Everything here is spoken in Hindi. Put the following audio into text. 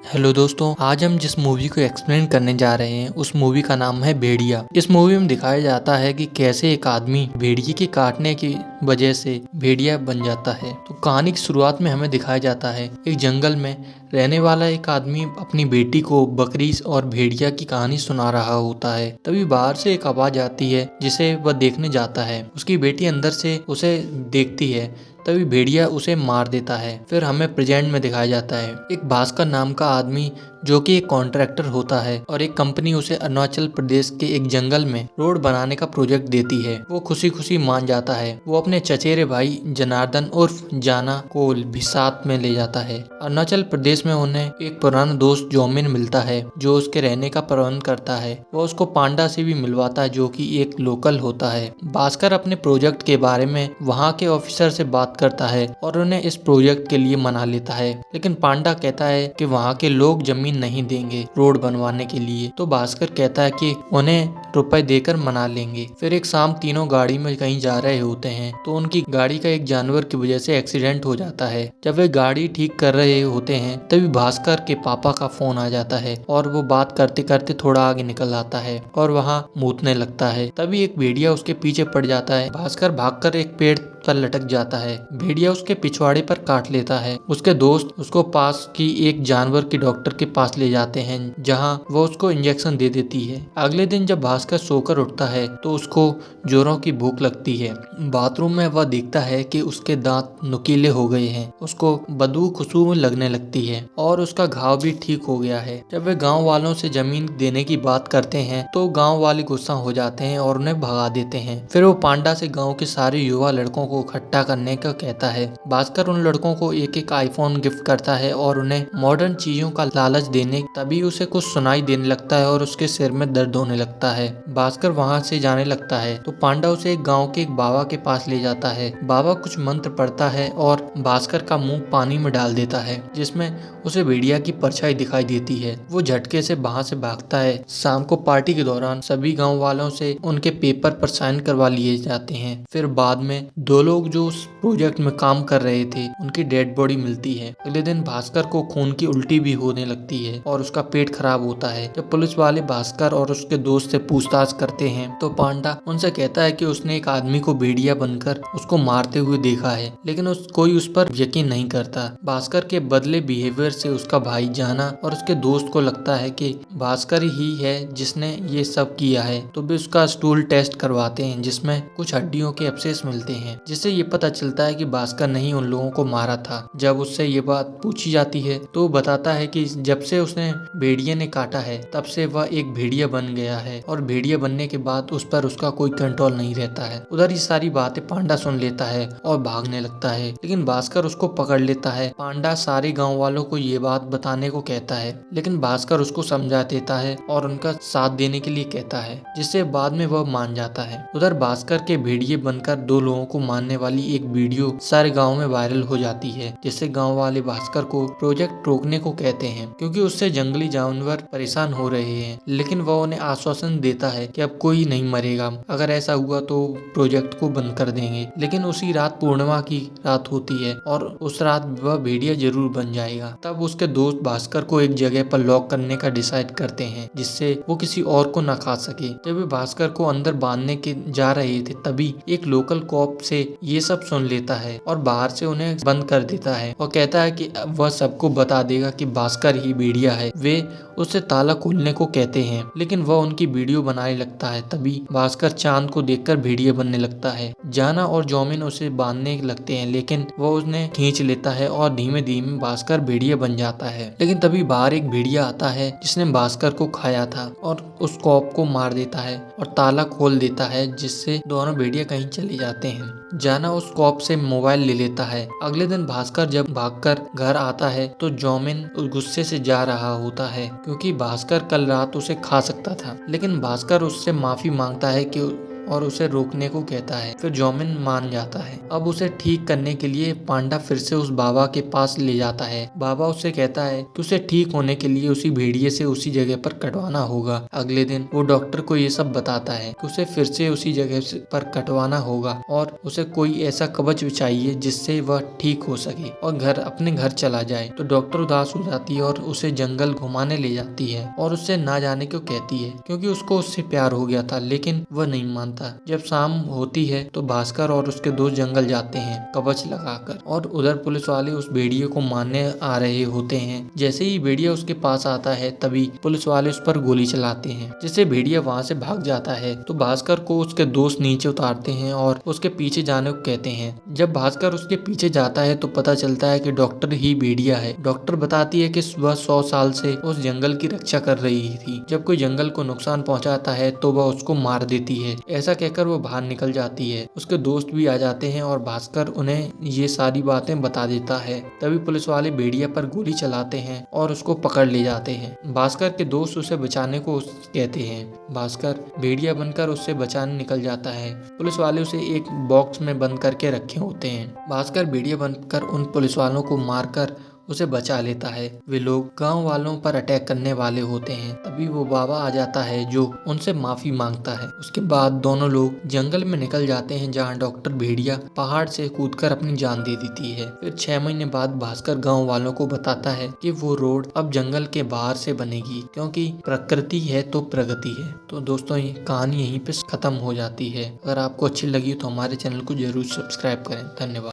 हेलो दोस्तों, आज हम जिस मूवी को एक्सप्लेन करने जा रहे हैं उस मूवी का नाम है भेड़िया। इस मूवी में दिखाया जाता है कि कैसे एक आदमी भेड़िए के काटने की वजह से भेड़िया बन जाता है। तो कहानी की शुरुआत में हमें दिखाया जाता है एक जंगल में रहने वाला एक आदमी अपनी बेटी को बकरी और भेड़िया की कहानी सुना रहा होता है। तभी बाहर से एक आवाज आती है जिसे वह देखने जाता है। उसकी बेटी अंदर से उसे देखती है, तभी भेड़िया उसे मार देता है। फिर हमें प्रेजेंट में दिखाया जाता है एक भास्कर नाम का आदमी जो कि एक कॉन्ट्रैक्टर होता है और एक कंपनी उसे अरुणाचल प्रदेश के एक जंगल में रोड बनाने का प्रोजेक्ट देती है। वो खुशी खुशी मान जाता है। वो अपने चचेरे भाई जनार्दन उर्फ जाना को भी साथ में ले जाता है। अरुणाचल प्रदेश में उन्हें एक पुराना दोस्त जोमिन मिलता है जो उसके रहने का प्रबंध करता है। वो उसको पांडा से भी मिलवाता है जो कि एक लोकल होता है। भास्कर अपने प्रोजेक्ट के बारे में वहाँ के ऑफिसर से बात करता है और उन्हें इस प्रोजेक्ट के लिए मना लेता है, लेकिन पांडा कहता है कि वहाँ के लोग जमीन नहीं देंगे रोड बनवाने के लिए। तो भास्कर कहता है कि उन्हें रुपए देकर मना लेंगे। फिर एक शाम तीनों गाड़ी में कहीं जा रहे होते हैं तो उनकी गाड़ी का एक जानवर की वजह से एक्सीडेंट हो जाता है। जब वे गाड़ी ठीक कर रहे होते हैं तभी भास्कर के पापा का फोन आ जाता है और वो बात करते करते थोड़ा आगे निकल आता है और वहाँ मूतने लगता है। तभी एक भेड़िया उसके पीछे पड़ जाता है। भास्कर भागकर एक पेड़ पर लटक जाता है। भेड़िया उसके पिछवाड़े पर काट लेता है। उसके दोस्त उसको पास की एक जानवर के डॉक्टर के पास ले जाते हैं जहां वो उसको इंजेक्शन दे देती है। अगले दिन जब भास्कर सोकर उठता है तो उसको जोरों की भूख लगती है। बाथरूम में वह देखता है कि उसके दांत नुकीले हो गए हैं। उसको बदबू खुशबू लगने लगती है और उसका घाव भी ठीक हो गया है। जब वे गाँव वालों से जमीन देने की बात करते हैं तो गाँव वाले गुस्सा हो जाते हैं और उन्हें भगा देते हैं। फिर वो पांडा से गाँव के सारे युवा लड़कों को इकट्ठा करने का कहता है। भास्कर उन लड़कों को एक एक आईफोन गिफ्ट करता है और उन्हें मॉडर्न चीजों का लालच देने। तभी उसे कुछ सुनाई देने लगता है और उसके सिर में दर्द होने लगता है। भास्कर वहां से जाने लगता है तो पांडा उसे एक गांव के एक बाबा के पास ले जाता है। बाबा कुछ मंत्र पढ़ता है और भास्कर का मुंह पानी में डाल देता है जिसमें उसे भेड़िया की परछाई दिखाई देती है। वो झटके से वहां से भागता है। शाम को पार्टी के दौरान सभी गाँव वालों से उनके पेपर पर साइन करवा लिए जाते हैं। फिर बाद में दो लोग जो उस प्रोजेक्ट में काम कर रहे थे उनकी डेड बॉडी मिलती है। अगले दिन भास्कर को खून की उल्टी भी होने लगती है और उसका पेट खराब होता है। जब पुलिस वाले भास्कर और उसके दोस्त से पूछताछ करते हैं तो पांडा उनसे कहता है कि उसने एक आदमी को भेड़िया बनकर उसको मारते हुए देखा है, लेकिन कोई उस पर यकीन नहीं करता। भास्कर के बदले बिहेवियर से उसका भाई जाना और उसके दोस्त को लगता है कि भास्कर ही है जिसने ये सब किया है। तो भी उसका स्टूल टेस्ट करवाते हैं जिसमें कुछ हड्डियों के अवशेष मिलते हैं, जिससे ये पता चलता है कि भास्कर नहीं उन लोगों को मारा था। जब उससे ये बात पूछी जाती है तो वो बताता है कि जब से उसने भेड़िया ने काटा है तब से वह एक भेड़िया बन गया है और भेड़िया बनने के बाद उस पर उसका कोई कंट्रोल नहीं रहता है। उधर ये सारी बातें पांडा सुन लेता है और भागने लगता है, लेकिन भास्कर उसको पकड़ लेता है। पांडा सारे गाँव वालों को ये बात बताने को कहता है, लेकिन भास्कर उसको समझा देता है और उनका साथ देने के लिए कहता है, जिससे बाद में वह मान जाता है। उधर भास्कर के भेड़िए बनकर दो लोगों को मारने वाली एक वीडियो सारे गांव में वायरल हो जाती है, जिससे गांव वाले भास्कर को प्रोजेक्ट रोकने को कहते हैं क्योंकि उससे जंगली जानवर परेशान हो रहे हैं। लेकिन वह उन्हें आश्वासन देता है कि अब कोई नहीं मरेगा, अगर ऐसा हुआ तो प्रोजेक्ट को बंद कर देंगे। लेकिन उसी रात पूर्णिमा की रात होती है और उस रात वह भेड़िया जरूर बन जाएगा। तब उसके दोस्त भास्कर को एक जगह पर लॉक करने का डिसाइड करते हैं जिससे वो किसी और को न खा सके। जब वे भास्कर को अंदर बांधने के जा रहे थे तभी एक लोकल कॉप से ये सब सुन लेता है और बाहर से उन्हें बंद कर देता है और कहता है कि वह सबको बता देगा कि भास्कर ही भेड़िया है। वे उसे ताला खोलने को कहते हैं, लेकिन वह उनकी वीडियो बनाने लगता है। तभी भास्कर चांद को देखकर भेड़िया बनने लगता है। जाना और जोमिन उसे बांधने लगते हैं, लेकिन वह उन्हें खींच लेता है और धीमे धीमे भास्कर भेड़िया बन जाता है। लेकिन तभी बाहर एक भेड़िया आता है जिसने भास्कर को खाया था और उस कॉप को मार देता है और ताला खोल देता है, जिससे दोनों भेड़िया कहीं चले जाते हैं। जाना उस कॉप से मोबाइल ले लेता है। अगले दिन भास्कर जब भागकर घर आता है तो जोमिन उस गुस्से से जा रहा होता है क्योंकि भास्कर कल रात उसे खा सकता था, लेकिन भास्कर उससे माफी मांगता है कि और उसे रोकने को कहता है। फिर जॉमिन मान जाता है। अब उसे ठीक करने के लिए पांडा फिर से उस बाबा के पास ले जाता है। बाबा उससे कहता है कि उसे ठीक होने के लिए उसी भेड़िए से उसी जगह पर कटवाना होगा। अगले दिन वो डॉक्टर को ये सब बताता है कि उसे फिर से उसी जगह पर कटवाना होगा और उसे कोई ऐसा कवच चाहिए जिससे वह ठीक हो सके और अपने घर चला जाए। तो डॉक्टर उदास हो जाती है और उसे जंगल घुमाने ले जाती है और उससे ना जाने को कहती है क्योंकि उसको उससे प्यार हो गया था, लेकिन वह नहीं मानता। जब शाम होती है तो भास्कर और उसके दोस्त जंगल जाते हैं कवच लगाकर, और उधर पुलिस वाले उस भेड़िए को मारने आ रहे होते हैं। जैसे ही भेड़िया उसके पास आता है तभी पुलिस वाले उस पर गोली चलाते हैं, जिससे भेड़िया वहाँ से भाग जाता है। तो भास्कर को उसके दोस्त नीचे उतारते हैं और उसके पीछे जाने को कहते हैं। जब भास्कर उसके पीछे जाता है तो पता चलता है कि डॉक्टर ही भेड़िया है। डॉक्टर बताती है कि वह 100 साल से उस जंगल की रक्षा कर रही थी। जब कोई जंगल को नुकसान पहुंचाता है तो वह उसको मार देती है। ऐसा कहकर वो बाहर निकल जाती है। उसके दोस्त भी आ जाते हैं और भास्कर उन्हें ये सारी बातें बता देता है। तभी पुलिस वाले भेड़िया पर गोली चलाते हैं और उसको पकड़ ले जाते हैं। भास्कर के दोस्त उसे बचाने को कहते हैं। भास्कर भेड़िया बनकर उससे बचाने निकल जाता है। पुलिस वाले उसे एक बॉक्स में बंद करके रखे होते हैं। भास्कर भेड़िया बनकर उन पुलिस वालों को मारकर उसे बचा लेता है। वे लोग गांव वालों पर अटैक करने वाले होते हैं। तभी वो बाबा आ जाता है जो उनसे माफी मांगता है। उसके बाद दोनों लोग जंगल में निकल जाते हैं जहां डॉक्टर भेड़िया पहाड़ से कूदकर अपनी जान दे देती है। फिर 6 महीने बाद भास्कर गांव वालों को बताता है कि वो रोड अब जंगल के बाहर से बनेगी, क्योंकि प्रकृति है तो प्रगति है। तो दोस्तों ये कहानी यहीं पे खत्म हो जाती है। अगर आपको अच्छी लगी तो हमारे चैनल को जरूर सब्सक्राइब करें। धन्यवाद।